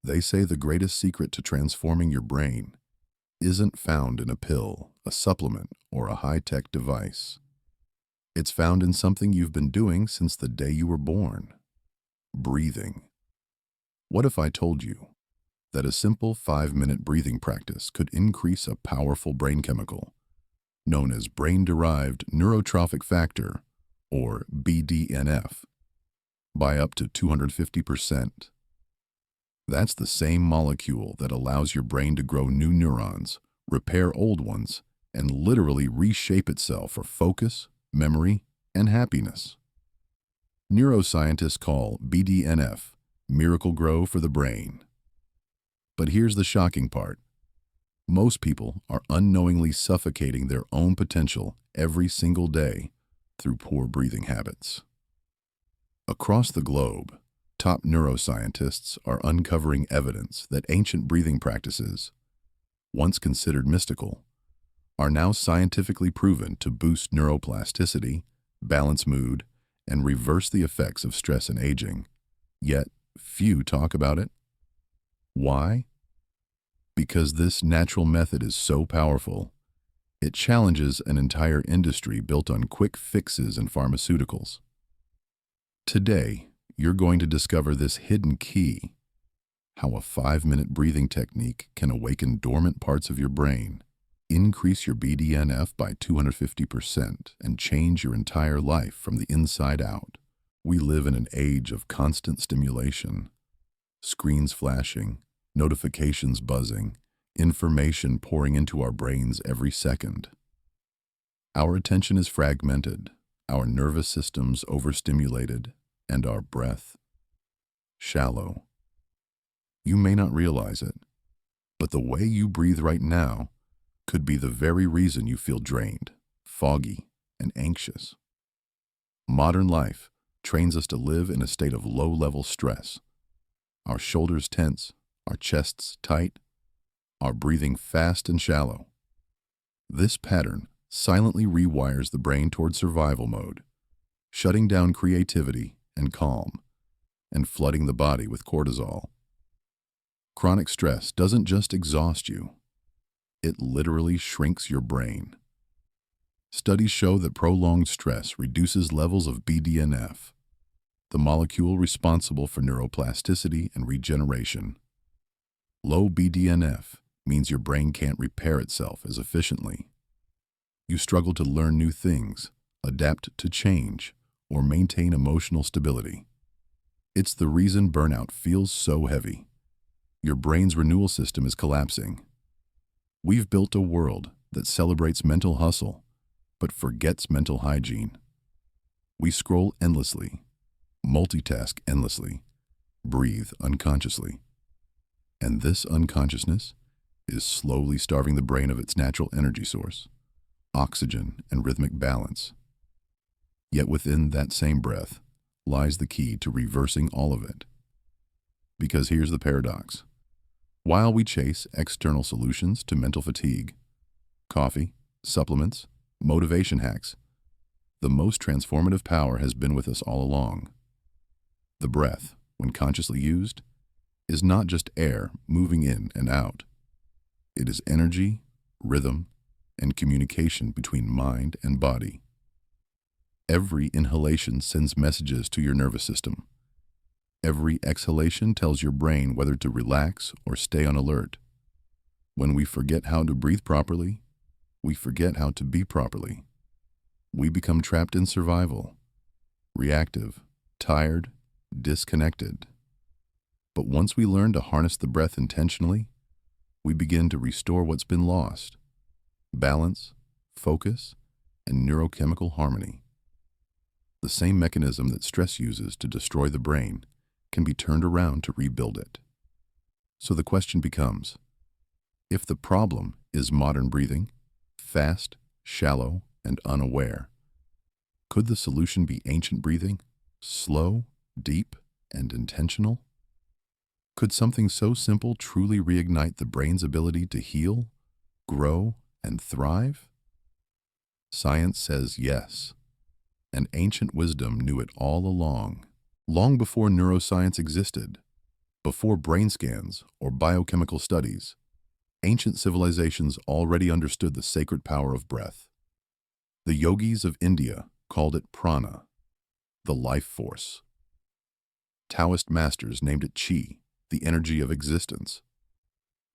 They say the greatest secret to transforming your brain isn't found in a pill, a supplement, or a high-tech device. It's found in something you've been doing since the day you were born: breathing. What if I told you that a simple 5-minute breathing practice could increase a powerful brain chemical known as brain-derived neurotrophic factor, or BDNF, by up to 250%? That's the same molecule that allows your brain to grow new neurons, repair old ones, and literally reshape itself for focus, memory, and happiness. Neuroscientists call BDNF miracle grow for the brain. But here's the shocking part. Most people are unknowingly suffocating their own potential every single day through poor breathing habits. Across the globe, top neuroscientists are uncovering evidence that ancient breathing practices, once considered mystical, are now scientifically proven to boost neuroplasticity, balance mood, and reverse the effects of stress and aging. Yet, few talk about it. Why? Because this natural method is so powerful, it challenges an entire industry built on quick fixes and pharmaceuticals. Today, you're going to discover this hidden key: how a 5-minute breathing technique can awaken dormant parts of your brain, increase your BDNF by 250%, and change your entire life from the inside out. We live in an age of constant stimulation: screens flashing, notifications buzzing, information pouring into our brains every second. Our attention is fragmented, our nervous systems overstimulated, and our breath shallow. You may not realize it, but the way you breathe right now could be the very reason you feel drained, foggy, and anxious. Modern life trains us to live in a state of low-level stress. Our shoulders tense, our chests tight, our breathing fast and shallow. This pattern silently rewires the brain toward survival mode, shutting down creativity and calm, and flooding the body with cortisol. Chronic stress doesn't just exhaust you, it literally shrinks your brain. Studies show that prolonged stress reduces levels of BDNF, the molecule responsible for neuroplasticity and regeneration. Low BDNF means your brain can't repair itself as efficiently. You struggle to learn new things, adapt to change, or maintain emotional stability. It's the reason burnout feels so heavy. Your brain's renewal system is collapsing. We've built a world that celebrates mental hustle, but forgets mental hygiene. We scroll endlessly, multitask endlessly, breathe unconsciously. And this unconsciousness is slowly starving the brain of its natural energy source, oxygen and rhythmic balance. Yet within that same breath lies the key to reversing all of it. Because here's the paradox. While we chase external solutions to mental fatigue, coffee, supplements, motivation hacks, the most transformative power has been with us all along. The breath, when consciously used, is not just air moving in and out. It is energy, rhythm, and communication between mind and body. Every inhalation sends messages to your nervous system. Every exhalation tells your brain whether to relax or stay on alert. When we forget how to breathe properly, we forget how to be properly. We become trapped in survival, reactive, tired, disconnected. But once we learn to harness the breath intentionally, we begin to restore what's been lost: balance, focus, and neurochemical harmony. The same mechanism that stress uses to destroy the brain can be turned around to rebuild it. So the question becomes, if the problem is modern breathing, fast, shallow, and unaware, could the solution be ancient breathing, slow, deep, and intentional? Could something so simple truly reignite the brain's ability to heal, grow, and thrive? Science says yes, and ancient wisdom knew it all along, long before neuroscience existed. Before brain scans or biochemical studies, ancient civilizations already understood the sacred power of breath. The yogis of India called it prana, the life force. Taoist masters named it qi, the energy of existence.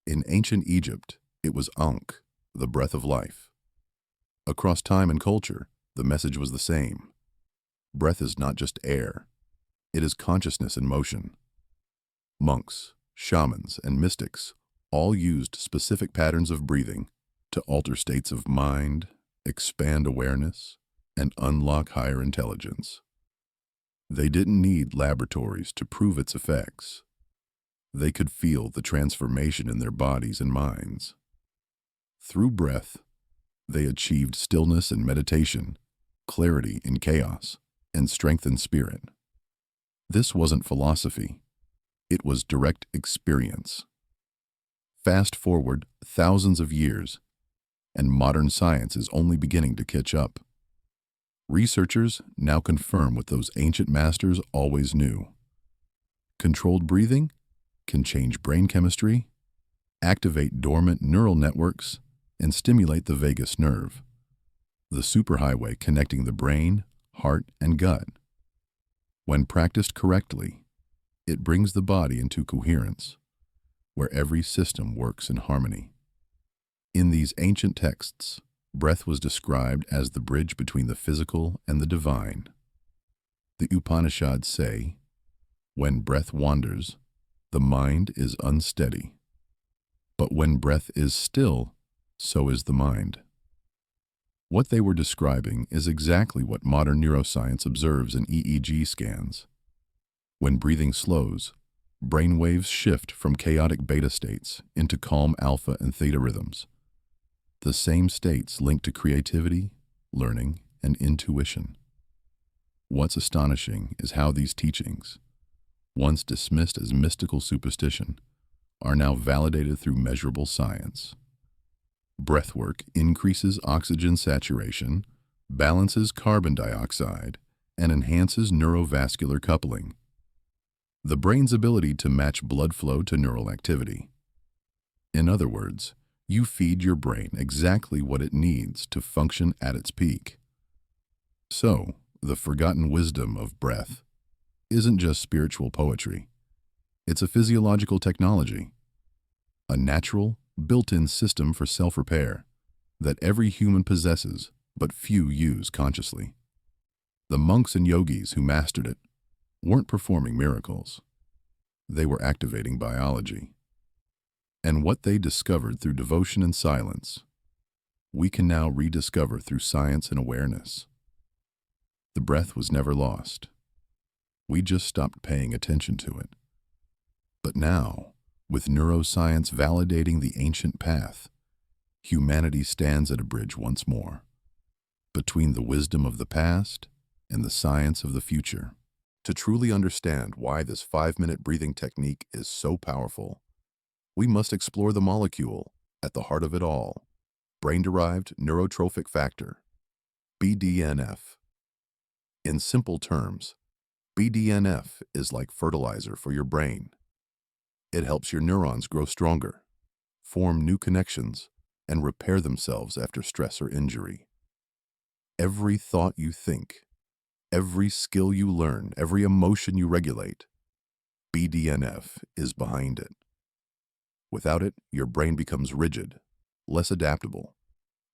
In ancient Egypt, it was ankh, the breath of life. Across time and culture, the message was the same. Breath is not just air, it is consciousness in motion. Monks, shamans, and mystics all used specific patterns of breathing to alter states of mind, expand awareness, and unlock higher intelligence. They didn't need laboratories to prove its effects. They could feel the transformation in their bodies and minds. Through breath, they achieved stillness in meditation, clarity in chaos, and strength in spirit. This wasn't philosophy. It was direct experience. Fast forward thousands of years, and modern science is only beginning to catch up. Researchers now confirm what those ancient masters always knew. Controlled breathing can change brain chemistry, activate dormant neural networks, and stimulate the vagus nerve, the superhighway connecting the brain, heart, and gut. When practiced correctly, it brings the body into coherence, where every system works in harmony. In these ancient texts, breath was described as the bridge between the physical and the divine. The Upanishads say, "When breath wanders, the mind is unsteady. But when breath is still, so is the mind." What they were describing is exactly what modern neuroscience observes in EEG scans. When breathing slows, brain waves shift from chaotic beta states into calm alpha and theta rhythms. The same states linked to creativity, learning, and intuition. What's astonishing is how these teachings, once dismissed as mystical superstition, are now validated through measurable science. Breathwork increases oxygen saturation, balances carbon dioxide, and enhances neurovascular coupling, the brain's ability to match blood flow to neural activity. In other words, you feed your brain exactly what it needs to function at its peak. So, the forgotten wisdom of breath isn't just spiritual poetry. It's a physiological technology, a natural, built-in system for self-repair that every human possesses but few use consciously. The monks and yogis who mastered it weren't performing miracles. They were activating biology. And what they discovered through devotion and silence, we can now rediscover through science and awareness. The breath was never lost. We just stopped paying attention to it. But now, with neuroscience validating the ancient path, humanity stands at a bridge once more, between the wisdom of the past and the science of the future. To truly understand why this 5-minute breathing technique is so powerful, we must explore the molecule at the heart of it all, brain-derived neurotrophic factor, BDNF. In simple terms, BDNF is like fertilizer for your brain. It helps your neurons grow stronger, form new connections, and repair themselves after stress or injury. Every thought you think, every skill you learn, every emotion you regulate, BDNF is behind it. Without it, your brain becomes rigid, less adaptable,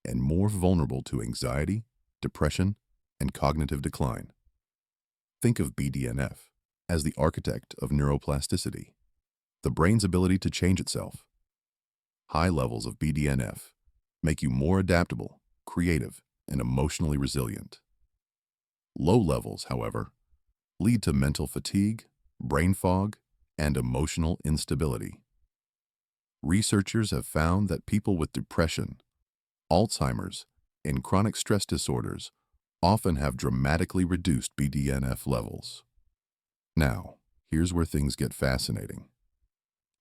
and more vulnerable to anxiety, depression, and cognitive decline. Think of BDNF as the architect of neuroplasticity, the brain's ability to change itself. High levels of BDNF make you more adaptable, creative, and emotionally resilient. Low levels, however, lead to mental fatigue, brain fog, and emotional instability. Researchers have found that people with depression, Alzheimer's, and chronic stress disorders often have dramatically reduced BDNF levels. Now, here's where things get fascinating.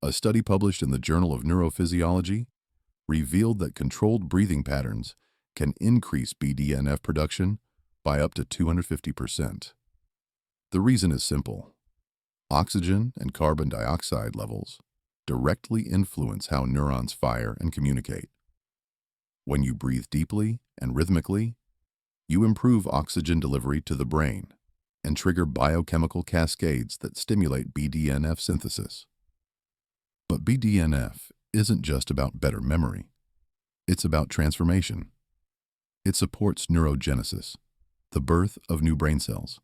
A study published in the Journal of Neurophysiology revealed that controlled breathing patterns can increase BDNF production by up to 250%. The reason is simple. Oxygen and carbon dioxide levels directly influence how neurons fire and communicate. When you breathe deeply and rhythmically, you improve oxygen delivery to the brain and trigger biochemical cascades that stimulate BDNF synthesis. But BDNF isn't just about better memory. It's about transformation. It supports neurogenesis, the birth of new brain cells.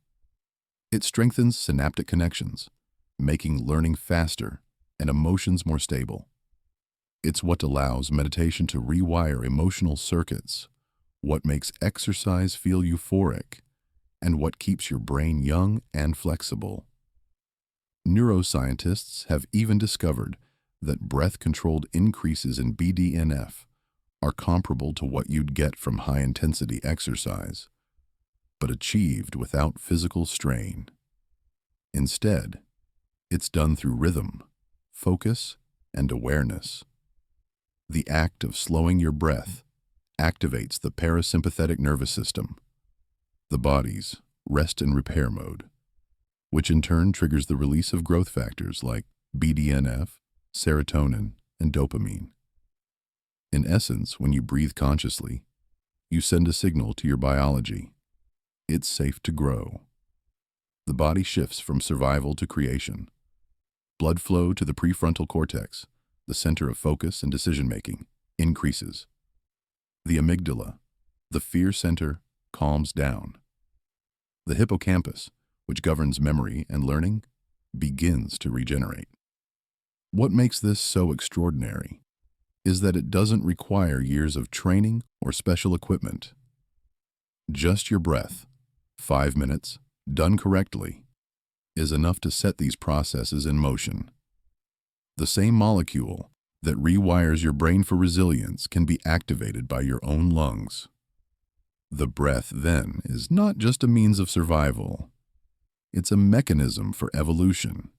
It strengthens synaptic connections, making learning faster and emotions more stable. It's what allows meditation to rewire emotional circuits, what makes exercise feel euphoric, and what keeps your brain young and flexible. Neuroscientists have even discovered that breath-controlled increases in BDNF are comparable to what you'd get from high-intensity exercise, but achieved without physical strain. Instead, it's done through rhythm, focus, and awareness. The act of slowing your breath activates the parasympathetic nervous system, the body's rest and repair mode, which in turn triggers the release of growth factors like BDNF, serotonin, and dopamine. In essence, when you breathe consciously, you send a signal to your biology. It's safe to grow. The body shifts from survival to creation. Blood flow to the prefrontal cortex, the center of focus and decision-making, increases. The amygdala, the fear center, calms down. The hippocampus, which governs memory and learning, begins to regenerate. What makes this so extraordinary is that it doesn't require years of training or special equipment. Just your breath, 5 minutes, done correctly, is enough to set these processes in motion. The same molecule that rewires your brain for resilience can be activated by your own lungs. The breath, then, is not just a means of survival. It's a mechanism for evolution.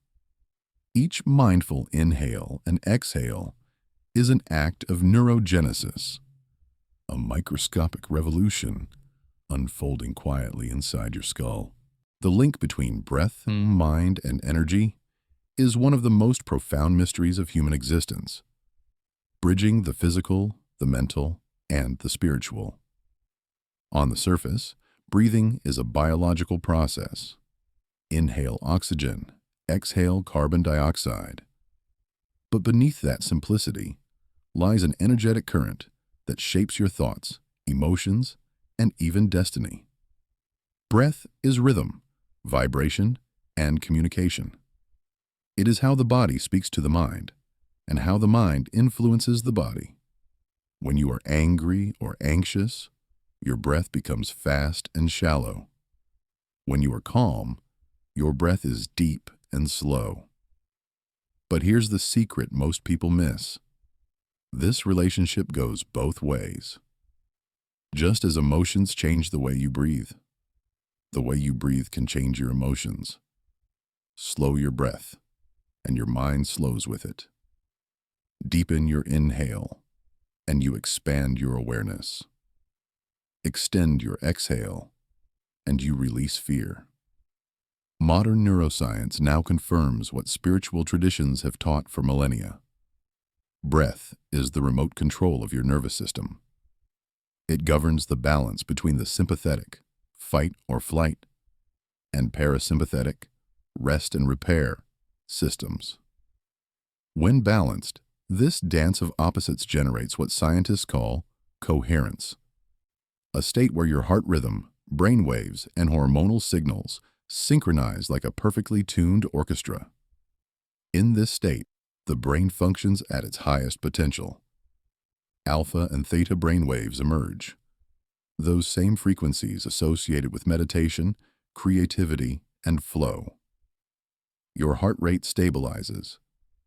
Each mindful inhale and exhale is an act of neurogenesis, a microscopic revolution unfolding quietly inside your skull. The link between breath, mind, and energy is one of the most profound mysteries of human existence, bridging the physical, the mental, and the spiritual. On the surface, breathing is a biological process. Inhale oxygen, exhale carbon dioxide. But beneath that simplicity lies an energetic current that shapes your thoughts, emotions, and even destiny. Breath is rhythm, vibration, and communication. It is how the body speaks to the mind, and how the mind influences the body. When you are angry or anxious, your breath becomes fast and shallow. When you are calm, your breath is deep and slow. But here's the secret most people miss. This relationship goes both ways. Just as emotions change the way you breathe, the way you breathe can change your emotions. Slow your breath, and your mind slows with it. Deepen your inhale, and you expand your awareness. Extend your exhale, and you release fear. Modern neuroscience now confirms what spiritual traditions have taught for millennia. Breath is the remote control of your nervous system. It governs the balance between the sympathetic, fight or flight, and parasympathetic, rest and repair, systems. When balanced, this dance of opposites generates what scientists call coherence, a state where your heart rhythm, brain waves, and hormonal signals synchronize like a perfectly tuned orchestra. In this state, the brain functions at its highest potential. Alpha and theta brain waves emerge, those same frequencies associated with meditation, creativity, and flow. Your heart rate stabilizes,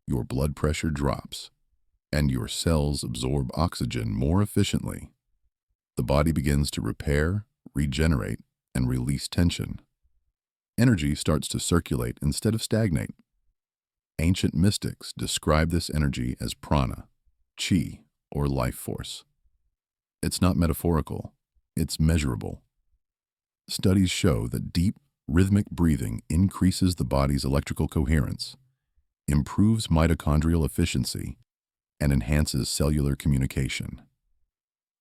your blood pressure drops, and your cells absorb oxygen more efficiently. The body begins to repair, regenerate, and release tension. Energy starts to circulate instead of stagnate. Ancient mystics describe this energy as prana, chi, or life force. It's not metaphorical, it's measurable. Studies show that deep, Rhythmic breathing increases the body's electrical coherence, improves mitochondrial efficiency, and enhances cellular communication.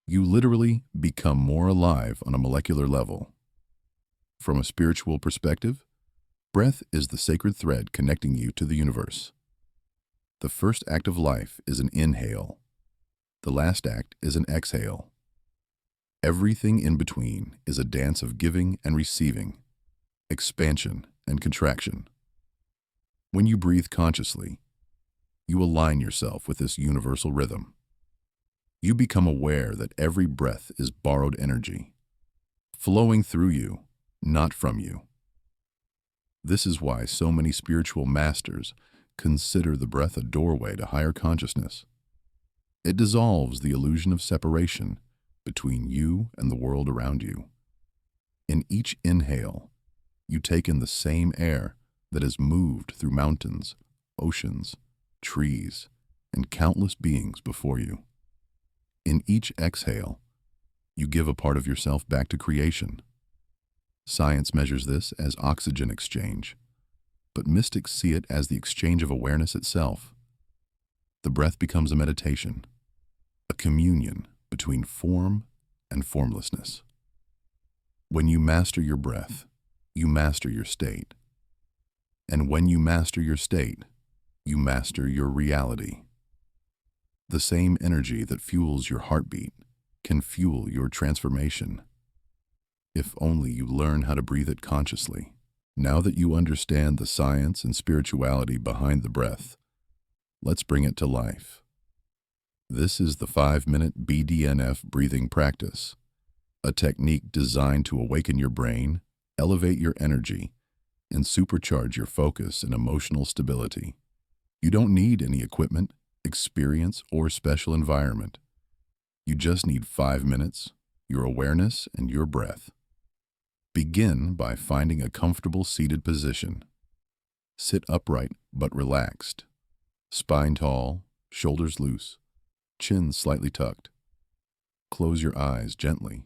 You literally become more alive on a molecular level. From a spiritual perspective, breath is the sacred thread connecting you to the universe. The first act of life is an inhale. The last act is an exhale. Everything in between is a dance of giving and receiving, expansion and contraction. When you breathe consciously, you align yourself with this universal rhythm. You become aware that every breath is borrowed energy, flowing through you, not from you. This is why so many spiritual masters consider the breath a doorway to higher consciousness. It dissolves the illusion of separation between you and the world around you. In each inhale, you take in the same air that has moved through mountains, oceans, trees, and countless beings before you. In each exhale, you give a part of yourself back to creation. Science measures this as oxygen exchange, but mystics see it as the exchange of awareness itself. The breath becomes a meditation, a communion between form and formlessness. When you master your breath, you master your state. And when you master your state, you master your reality. The same energy that fuels your heartbeat can fuel your transformation. If only you learn how to breathe it consciously. Now that you understand the science and spirituality behind the breath, let's bring it to life. This is the 5-minute BDNF breathing practice, a technique designed to awaken your brain, elevate your energy, and supercharge your focus and emotional stability. You don't need any equipment, experience, or special environment. You just need 5 minutes, your awareness, and your breath. Begin by finding a comfortable seated position. Sit upright but relaxed. Spine tall, shoulders loose, chin slightly tucked. Close your eyes gently.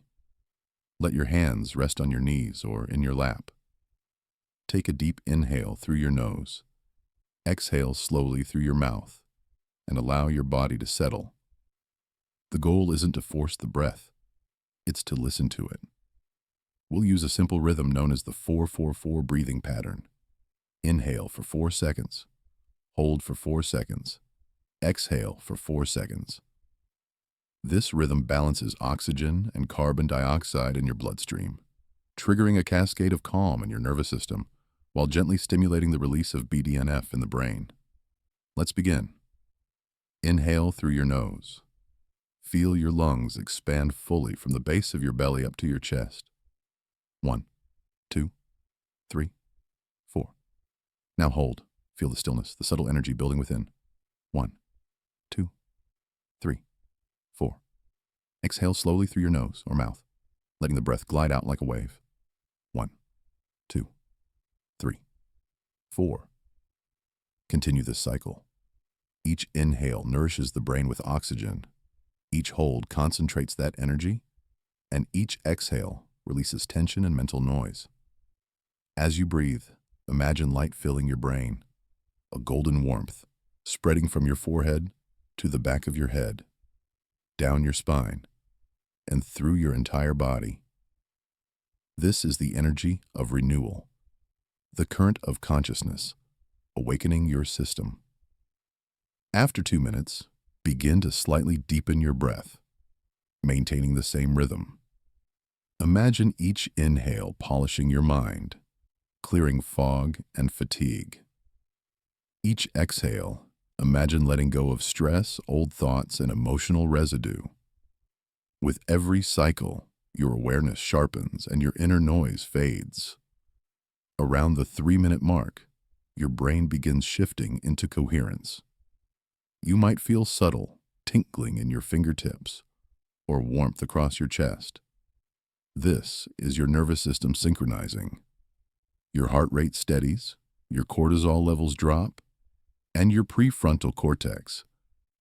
Let your hands rest on your knees or in your lap. Take a deep inhale through your nose. Exhale slowly through your mouth, and allow your body to settle. The goal isn't to force the breath, it's to listen to it. We'll use a simple rhythm known as the 4-4-4 breathing pattern. Inhale for 4 seconds, hold for 4 seconds, exhale for 4 seconds. This rhythm balances oxygen and carbon dioxide in your bloodstream, triggering a cascade of calm in your nervous system while gently stimulating the release of BDNF in the brain. Let's begin. Inhale through your nose. Feel your lungs expand fully from the base of your belly up to your chest. 1, 2, 3, 4. Now hold. Feel the stillness, the subtle energy building within. 1, 2, 3, 4. Exhale slowly through your nose or mouth, letting the breath glide out like a wave. 1, 2, 3, 4. Continue this cycle. Each inhale nourishes the brain with oxygen. Each hold concentrates that energy, and each exhale releases tension and mental noise. As you breathe, imagine light filling your brain, a golden warmth spreading from your forehead to the back of your head, down your spine, and through your entire body. This is the energy of renewal, the current of consciousness, awakening your system. After 2 minutes, begin to slightly deepen your breath, maintaining the same rhythm. Imagine each inhale polishing your mind, clearing fog and fatigue. Each exhale, imagine letting go of stress, old thoughts, and emotional residue. With every cycle, your awareness sharpens and your inner noise fades. Around the 3-minute mark, your brain begins shifting into coherence. You might feel subtle tinkling in your fingertips or warmth across your chest. This is your nervous system synchronizing. Your heart rate steadies, your cortisol levels drop, and your prefrontal cortex,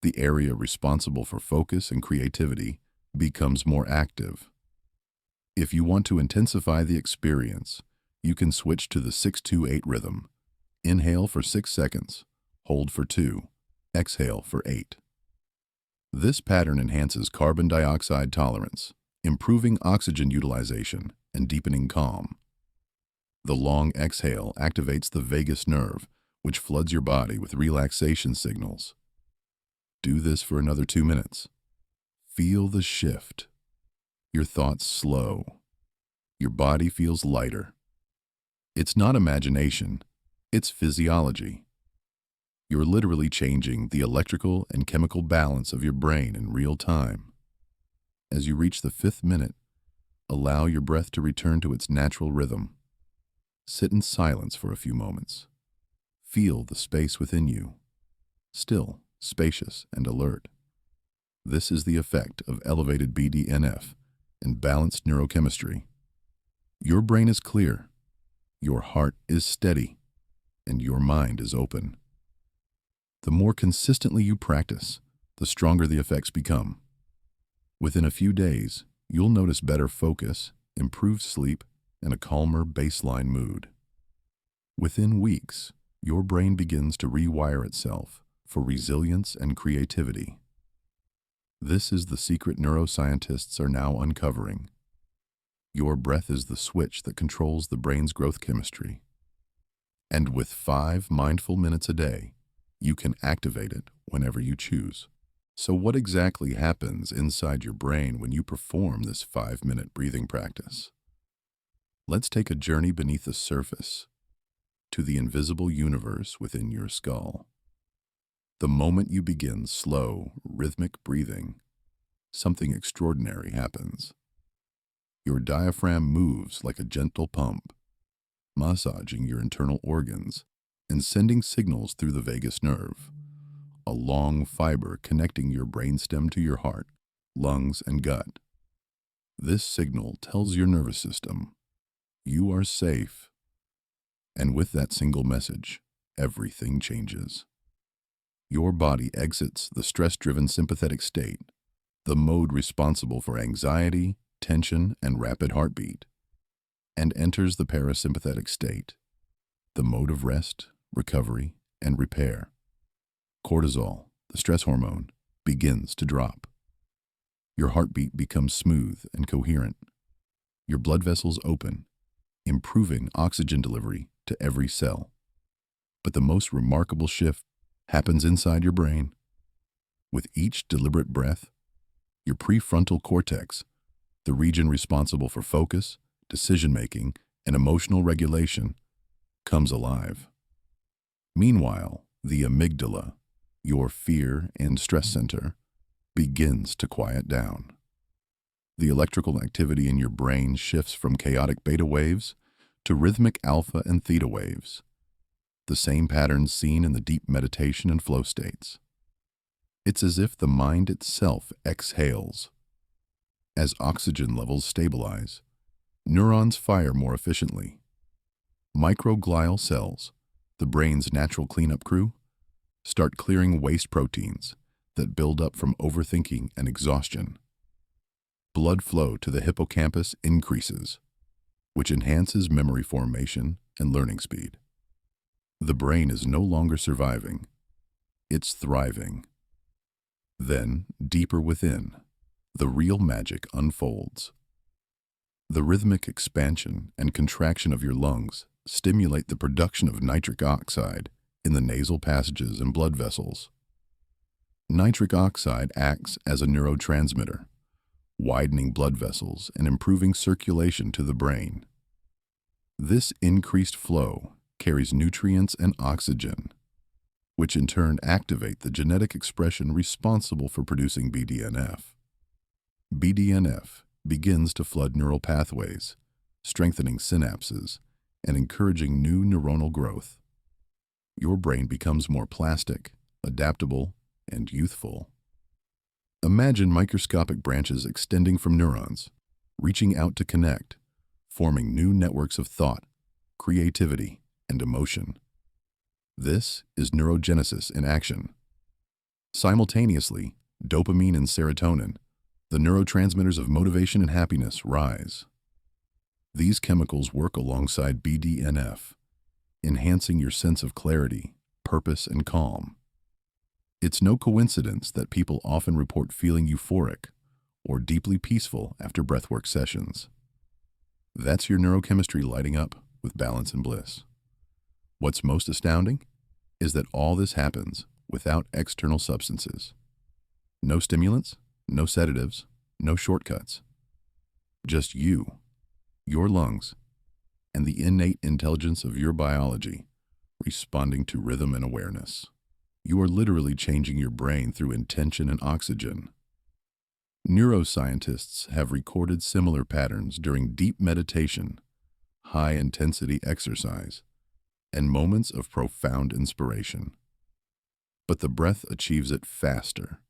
the area responsible for focus and creativity, becomes more active. If you want to intensify the experience, You can switch to the 6-2-8 rhythm. Inhale for 6 seconds, hold for 2, exhale for 8. This pattern enhances carbon dioxide tolerance, improving oxygen utilization and deepening calm. The long exhale activates the vagus nerve, which floods your body with relaxation signals. Do this for another 2 minutes. Feel the shift. Your thoughts slow. Your body feels lighter. It's not imagination, it's physiology. You're literally changing the electrical and chemical balance of your brain in real time. As you reach the 5th minute, allow your breath to return to its natural rhythm. Sit in silence for a few moments. Feel the space within you, still, spacious, and alert. This is the effect of elevated BDNF and balanced neurochemistry. Your brain is clear, your heart is steady, and your mind is open. The more consistently you practice, the stronger the effects become. Within a few days, you'll notice better focus, improved sleep, and a calmer baseline mood. Within weeks, your brain begins to rewire itself for resilience and creativity. This is the secret neuroscientists are now uncovering. Your breath is the switch that controls the brain's growth chemistry. And with 5 mindful minutes a day, you can activate it whenever you choose. So what exactly happens inside your brain when you perform this 5-minute breathing practice? Let's take a journey beneath the surface to the invisible universe within your skull. The moment you begin slow, rhythmic breathing, something extraordinary happens. Your diaphragm moves like a gentle pump, massaging your internal organs and sending signals through the vagus nerve, a long fiber connecting your brainstem to your heart, lungs, and gut. This signal tells your nervous system, you are safe. And with that single message, everything changes. Your body exits the stress-driven sympathetic state, the mode responsible for anxiety, tension, and rapid heartbeat, and enters the parasympathetic state, the mode of rest, recovery, and repair. Cortisol, the stress hormone, begins to drop. Your heartbeat becomes smooth and coherent. Your blood vessels open, improving oxygen delivery to every cell. But the most remarkable shift happens inside your brain. With each deliberate breath, your prefrontal cortex, the region responsible for focus, decision-making, and emotional regulation, comes alive. Meanwhile, the amygdala, your fear and stress center, begins to quiet down. The electrical activity in your brain shifts from chaotic beta waves to rhythmic alpha and theta waves, the same patterns seen in the deep meditation and flow states. It's as if the mind itself exhales. As oxygen levels stabilize, neurons fire more efficiently. Microglial cells, the brain's natural cleanup crew, start clearing waste proteins that build up from overthinking and exhaustion. Blood flow to the hippocampus increases, which enhances memory formation and learning speed. The brain is no longer surviving, it's thriving. Then, deeper within, the real magic unfolds. The rhythmic expansion and contraction of your lungs stimulate the production of nitric oxide in the nasal passages and blood vessels. Nitric oxide acts as a neurotransmitter, widening blood vessels and improving circulation to the brain. This increased flow carries nutrients and oxygen, which in turn activate the genetic expression responsible for producing BDNF. BDNF begins to flood neural pathways, strengthening synapses and encouraging new neuronal growth. Your brain becomes more plastic, adaptable, and youthful. Imagine microscopic branches extending from neurons, reaching out to connect, forming new networks of thought, creativity, and emotion. This is neurogenesis in action. Simultaneously, dopamine and serotonin, the neurotransmitters of motivation and happiness, rise. These chemicals work alongside BDNF, enhancing your sense of clarity, purpose, and calm. It's no coincidence that people often report feeling euphoric or deeply peaceful after breathwork sessions. That's your neurochemistry lighting up with balance and bliss. What's most astounding is that all this happens without external substances. No stimulants, no sedatives, no shortcuts. Just you, your lungs, and the innate intelligence of your biology responding to rhythm and awareness. You are literally changing your brain through intention and oxygen. Neuroscientists have recorded similar patterns during deep meditation, high-intensity exercise, and moments of profound inspiration. But the breath achieves it faster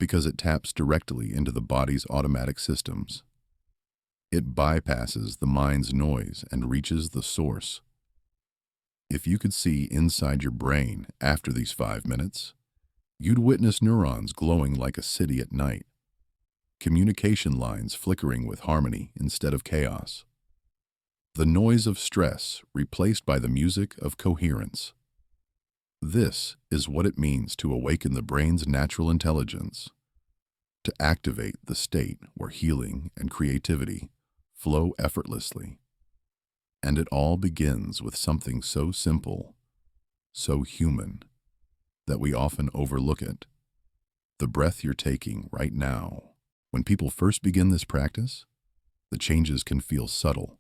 because it taps directly into the body's automatic systems. It bypasses the mind's noise and reaches the source. If you could see inside your brain after these 5 minutes, you'd witness neurons glowing like a city at night, communication lines flickering with harmony instead of chaos, the noise of stress replaced by the music of coherence. This is what it means to awaken the brain's natural intelligence, to activate the state where healing and creativity flow effortlessly. And it all begins with something so simple, so human, that we often overlook it: the breath you're taking right now. When people first begin this practice, the changes can feel subtle,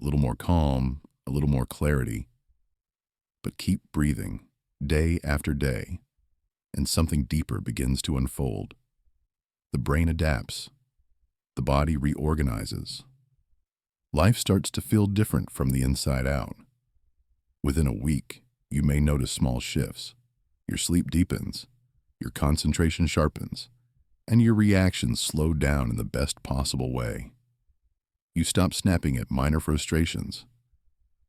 a little more calm, a little more clarity. But keep breathing, day after day, and something deeper begins to unfold. The brain adapts, the body reorganizes. Life starts to feel different from the inside out. Within a week, you may notice small shifts. Your sleep deepens, your concentration sharpens, and your reactions slow down in the best possible way. You stop snapping at minor frustrations.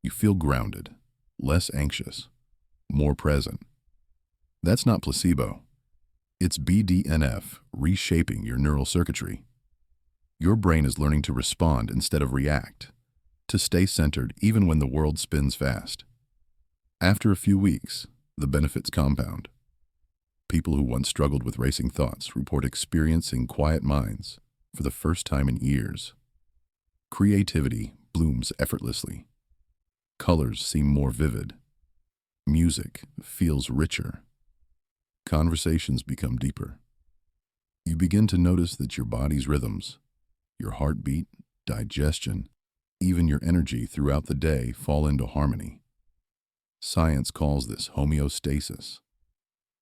You feel grounded, less anxious, more present. That's not placebo. It's BDNF reshaping your neural circuitry. Your brain is learning to respond instead of react, to stay centered even when the world spins fast. After a few weeks, the benefits compound. People who once struggled with racing thoughts report experiencing quiet minds for the first time in years. Creativity blooms effortlessly. Colors seem more vivid. Music feels richer. Conversations become deeper. You begin to notice that your body's rhythms, your heartbeat, digestion, even your energy throughout the day fall into harmony. Science calls this homeostasis.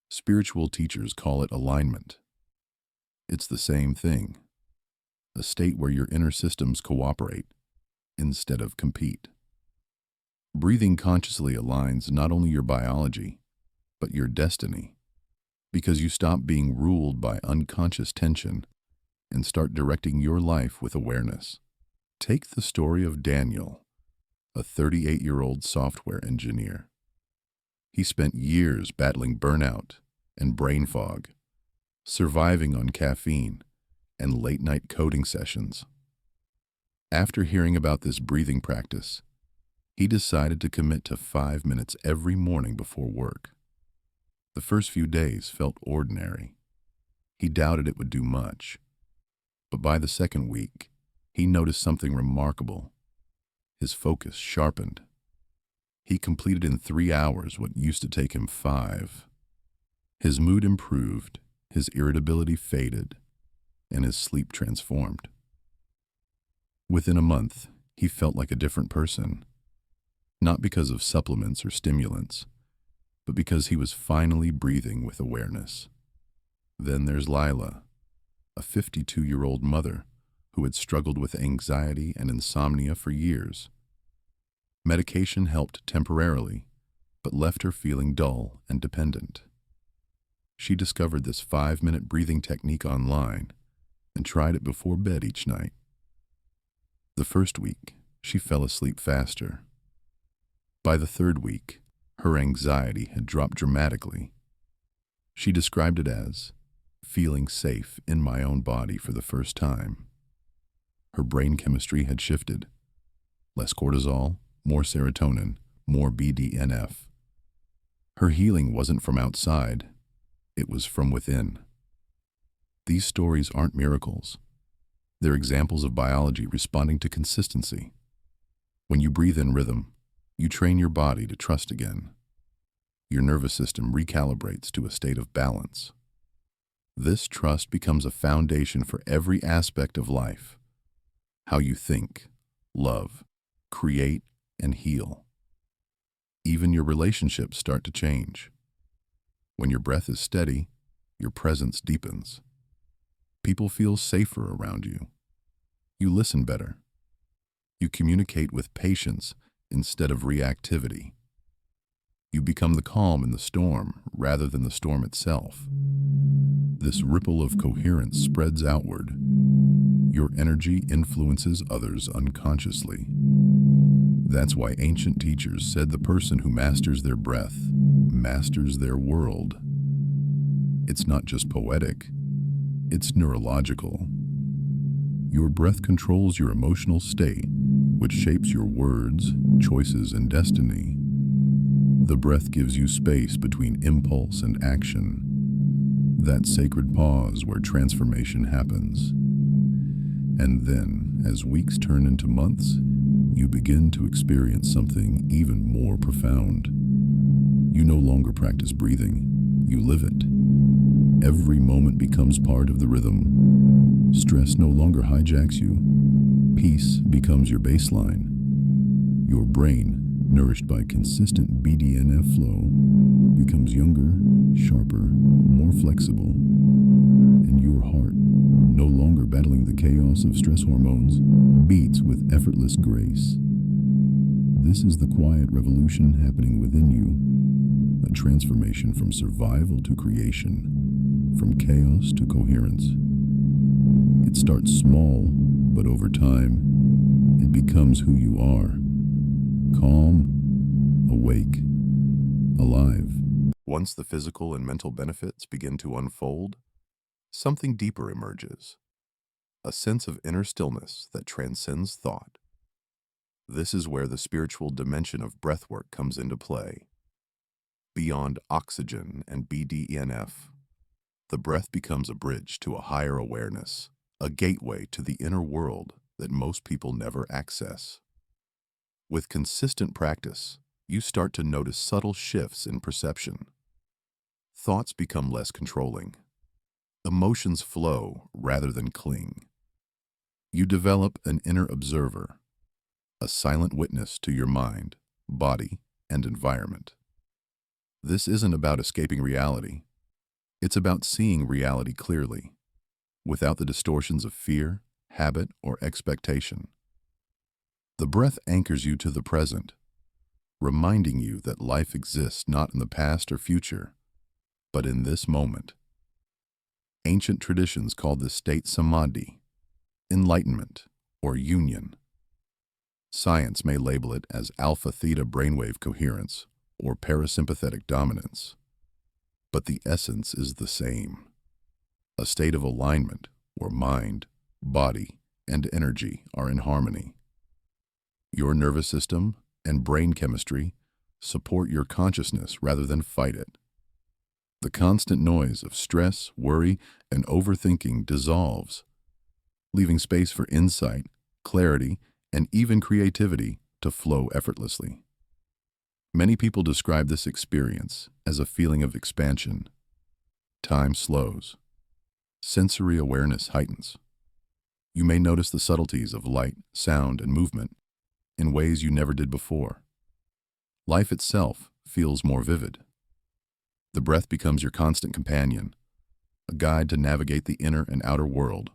Spiritual teachers call it alignment. It's the same thing, a state where your inner systems cooperate instead of compete. Breathing consciously aligns not only your biology, but your destiny, because you stop being ruled by unconscious tension and start directing your life with awareness. Take the story of Daniel, a 38-year-old software engineer. He spent years battling burnout and brain fog, surviving on caffeine and late-night coding sessions. After hearing about this breathing practice, he decided to commit to 5 minutes every morning before work. The first few days felt ordinary. He doubted it would do much. But by the second week, he noticed something remarkable. His focus sharpened. He completed in 3 hours what used to take him 5. His mood improved, his irritability faded, and his sleep transformed. Within a month, he felt like a different person, not because of supplements or stimulants, but because he was finally breathing with awareness. Then there's Lila, a 52-year-old mother who had struggled with anxiety and insomnia for years. Medication helped temporarily, but left her feeling dull and dependent. She discovered this 5-minute breathing technique online and tried it before bed each night. The first week, she fell asleep faster. By the third week, her anxiety had dropped dramatically. She described it as feeling safe in my own body for the first time. Her brain chemistry had shifted, Less cortisol, more serotonin, more BDNF. Her healing wasn't from outside, it was from within. These stories aren't miracles. They're examples of biology responding to consistency. When you breathe in rhythm, you train your body to trust again. Your nervous system recalibrates to a state of balance. This trust becomes a foundation for every aspect of life: how you think, love, create, and heal. Even your relationships start to change. When your breath is steady, your presence deepens. People feel safer around you. You listen better. You communicate with patience instead of reactivity. You become the calm in the storm rather than the storm itself. This ripple of coherence spreads outward. Your energy influences others unconsciously. That's why ancient teachers said the person who masters their breath masters their world. It's not just poetic, it's neurological. Your breath controls your emotional state, which shapes your words, choices, and destiny. The breath gives you space between impulse and action, that sacred pause where transformation happens. And then, as weeks turn into months, you begin to experience something even more profound. You no longer practice breathing, you live it. Every moment becomes part of the rhythm. Stress no longer hijacks you. Peace becomes your baseline. Your brain, nourished by consistent BDNF flow, becomes younger, sharper, more flexible. And your heart, no longer battling the chaos of stress hormones, beats with effortless grace. This is the quiet revolution happening within you, a transformation from survival to creation, from chaos to coherence. It starts small, but over time, it becomes who you are. Calm, awake, alive. Once the physical and mental benefits begin to unfold, something deeper emerges, a sense of inner stillness that transcends thought. This is where the spiritual dimension of breathwork comes into play. Beyond oxygen and BDNF, the breath becomes a bridge to a higher awareness, a gateway to the inner world that most people never access. With consistent practice, you start to notice subtle shifts in perception. Thoughts become less controlling. Emotions flow rather than cling. You develop an inner observer, a silent witness to your mind, body, and environment. This isn't about escaping reality. It's about seeing reality clearly, without the distortions of fear, habit, or expectation. The breath anchors you to the present, reminding you that life exists not in the past or future, but in this moment. Ancient traditions called this state samadhi, enlightenment, or union. Science may label it as alpha-theta brainwave coherence or parasympathetic dominance, but the essence is the same, a state of alignment where mind, body, and energy are in harmony. Your nervous system and brain chemistry support your consciousness rather than fight it. The constant noise of stress, worry, and overthinking dissolves, leaving space for insight, clarity, and even creativity to flow effortlessly. Many people describe this experience as a feeling of expansion. Time slows. Sensory awareness heightens. You may notice the subtleties of light, sound, and movement in ways you never did before. Life itself feels more vivid. The breath becomes your constant companion, a guide to navigate the inner and outer world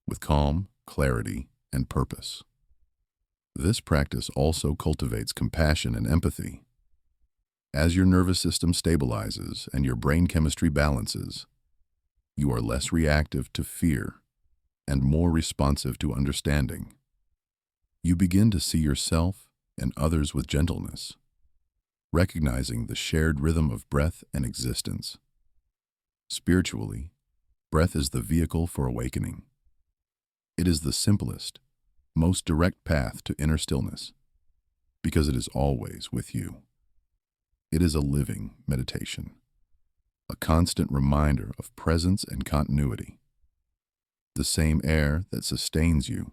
with calm, clarity, and purpose. This practice also cultivates compassion and empathy. As your nervous system stabilizes and your brain chemistry balances, you are less reactive to fear and more responsive to understanding. You begin to see yourself and others with gentleness, recognizing the shared rhythm of breath and existence. Spiritually, breath is the vehicle for awakening. It is the simplest, most direct path to inner stillness. because it is always with you. It is a living meditation, a constant reminder of presence and continuity. The same air that sustains you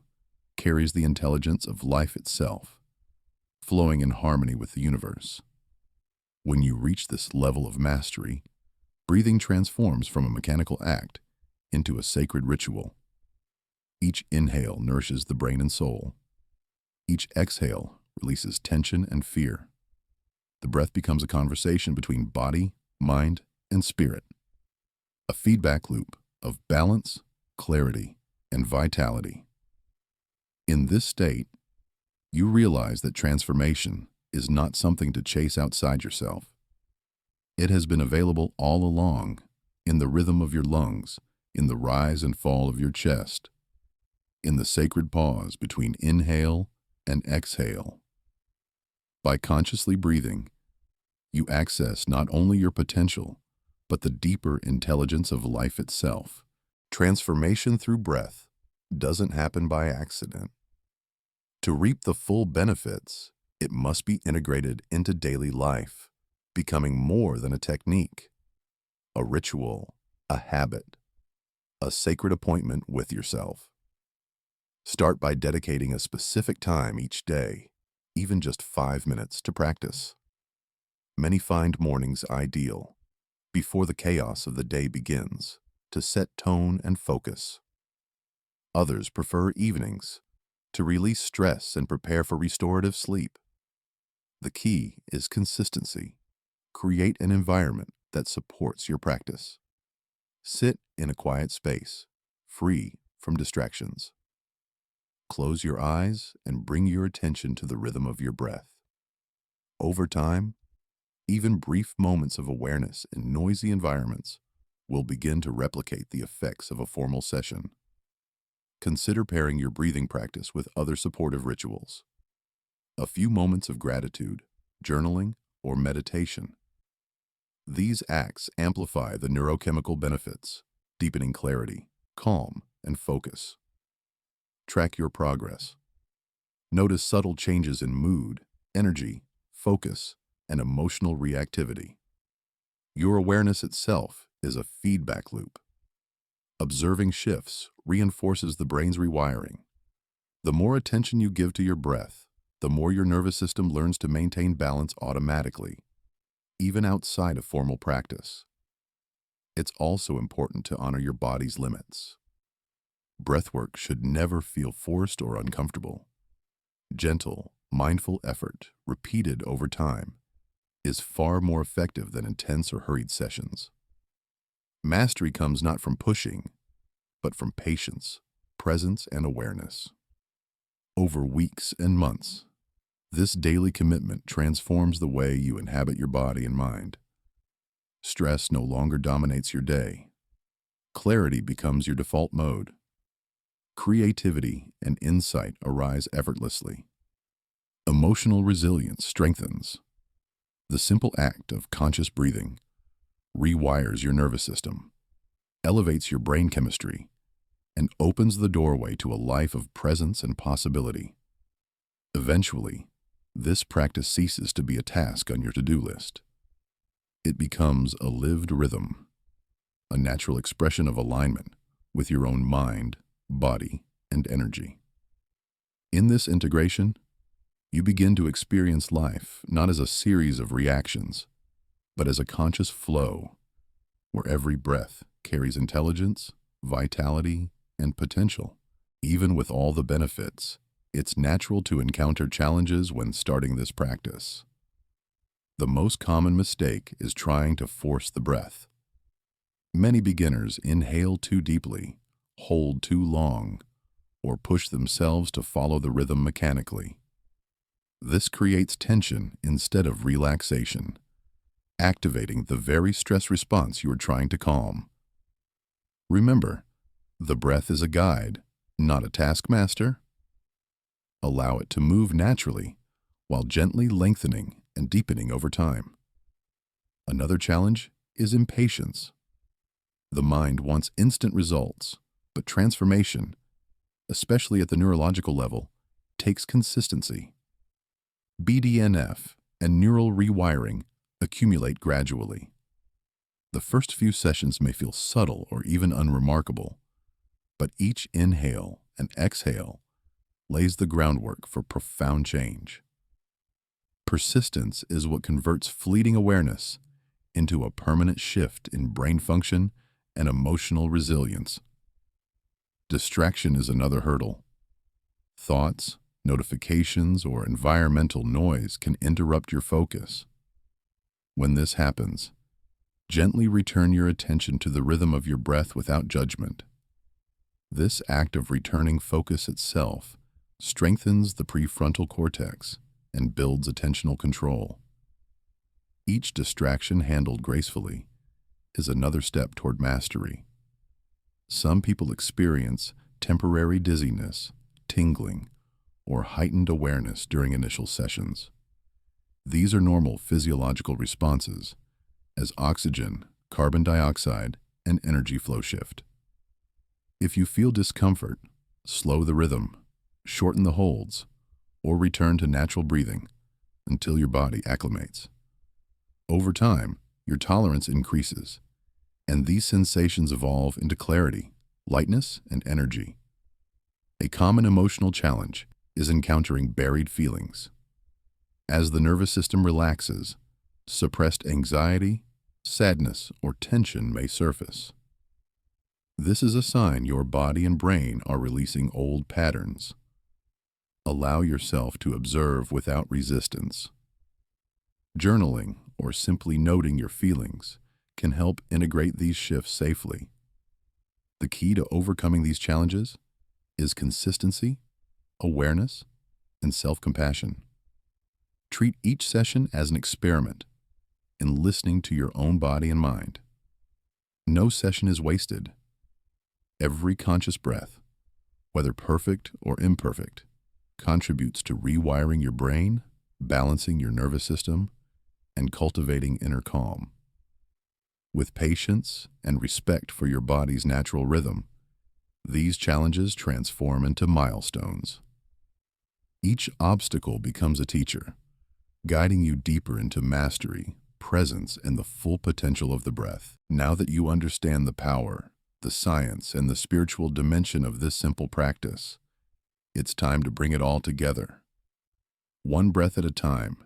carries the intelligence of life itself, flowing in harmony with the universe. When you reach this level of mastery, breathing transforms from a mechanical act into a sacred ritual. Each inhale nourishes the brain and soul. Each exhale releases tension and fear. The breath becomes a conversation between body, mind, and spirit, a feedback loop of balance, clarity, and vitality. In this state, you realize that transformation is not something to chase outside yourself. It has been available all along, in the rhythm of your lungs, in the rise and fall of your chest, in the sacred pause between inhale and exhale. By consciously breathing, you access not only your potential, but the deeper intelligence of life itself. Transformation through breath doesn't happen by accident. To reap the full benefits, it must be integrated into daily life, becoming more than a technique, a ritual, a habit, a sacred appointment with yourself. Start by dedicating a specific time each day, even just 5 minutes, to practice. Many find mornings ideal, before the chaos of the day begins, to set tone and focus. Others prefer evenings, to release stress and prepare for restorative sleep. The key is consistency. Create an environment that supports your practice. Sit in a quiet space, free from distractions. Close your eyes and bring your attention to the rhythm of your breath. Over time, even brief moments of awareness in noisy environments will begin to replicate the effects of a formal session. Consider pairing your breathing practice with other supportive rituals. A few moments of gratitude, journaling, or meditation. These acts amplify the neurochemical benefits, deepening clarity, calm, and focus. Track your progress. Notice subtle changes in mood, energy, focus, and emotional reactivity. Your awareness itself is a feedback loop. Observing shifts reinforces the brain's rewiring. The more attention you give to your breath, the more your nervous system learns to maintain balance automatically, even outside of formal practice. It's also important to honor your body's limits. Breathwork should never feel forced or uncomfortable. Gentle, mindful effort, repeated over time, is far more effective than intense or hurried sessions. Mastery comes not from pushing, but from patience, presence, and awareness. Over weeks and months, this daily commitment transforms the way you inhabit your body and mind. Stress no longer dominates your day. Clarity becomes your default mode. Creativity and insight arise effortlessly. Emotional resilience strengthens. The simple act of conscious breathing rewires your nervous system, elevates your brain chemistry, and opens the doorway to a life of presence and possibility. Eventually, this practice ceases to be a task on your to-do list. It becomes a lived rhythm, a natural expression of alignment with your own mind, body, and energy. In this integration, you begin to experience life not as a series of reactions, but as a conscious flow, where every breath carries intelligence, vitality, and potential. Even with all the benefits, it's natural to encounter challenges when starting this practice. The most common mistake is trying to force the breath. Many beginners inhale too deeply, hold too long, or push themselves to follow the rhythm mechanically. This creates tension instead of relaxation, activating the very stress response you are trying to calm. Remember, the breath is a guide, not a taskmaster. Allow it to move naturally while gently lengthening and deepening over time. Another challenge is impatience. The mind wants instant results, but transformation, especially at the neurological level, takes consistency. BDNF and neural rewiring accumulate gradually. The first few sessions may feel subtle or even unremarkable, but each inhale and exhale lays the groundwork for profound change. Persistence is what converts fleeting awareness into a permanent shift in brain function and emotional resilience. Distraction is another hurdle. Thoughts, notifications, or environmental noise can interrupt your focus. When this happens, gently return your attention to the rhythm of your breath without judgment. This act of returning focus itself strengthens the prefrontal cortex and builds attentional control. Each distraction handled gracefully is another step toward mastery. Some people experience temporary dizziness, tingling, or heightened awareness during initial sessions. These are normal physiological responses as oxygen, carbon dioxide, and energy flow shift. If you feel discomfort, slow the rhythm, shorten the holds, or return to natural breathing until your body acclimates. Over time, your tolerance increases, and these sensations evolve into clarity, lightness, and energy. A common emotional challenge is encountering buried feelings. As the nervous system relaxes, suppressed anxiety, sadness, or tension may surface. This is a sign your body and brain are releasing old patterns. Allow yourself to observe without resistance. Journaling or simply noting your feelings can help integrate these shifts safely. The key to overcoming these challenges is consistency, awareness, and self-compassion. Treat each session as an experiment in listening to your own body and mind. No session is wasted. Every conscious breath, whether perfect or imperfect, contributes to rewiring your brain, balancing your nervous system, and cultivating inner calm. With patience and respect for your body's natural rhythm, these challenges transform into milestones. Each obstacle becomes a teacher, guiding you deeper into mastery, presence, and the full potential of the breath. Now that you understand the power, the science, and the spiritual dimension of this simple practice, it's time to bring it all together. One breath at a time,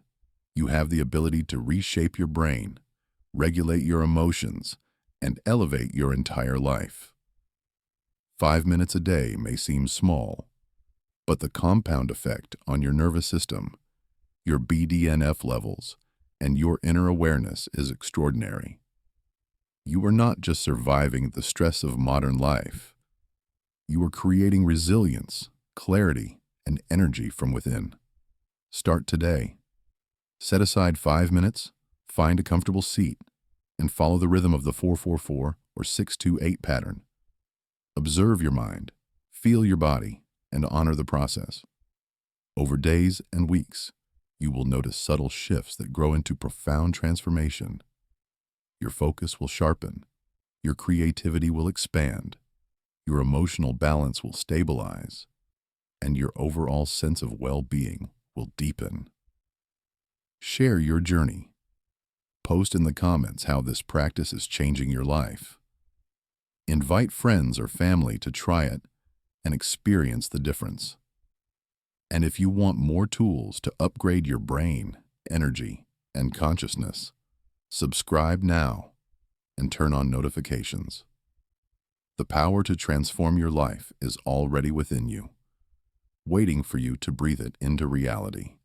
you have the ability to reshape your brain, regulate your emotions, and elevate your entire life. 5 minutes a day may seem small, but the compound effect on your nervous system, your BDNF levels, and your inner awareness is extraordinary. You are not just surviving the stress of modern life. You are creating resilience, clarity, and energy from within. Start today. Set aside 5 minutes, find a comfortable seat, and follow the rhythm of the 4-4-4 or 6-2-8 pattern. Observe your mind, feel your body, and honor the process. Over days and weeks, you will notice subtle shifts that grow into profound transformation. Your focus will sharpen, your creativity will expand, your emotional balance will stabilize, and your overall sense of well-being will deepen. Share your journey. Post in the comments how this practice is changing your life. Invite friends or family to try it and experience the difference. And if you want more tools to upgrade your brain, energy, and consciousness, subscribe now and turn on notifications. The power to transform your life is already within you, waiting for you to breathe it into reality.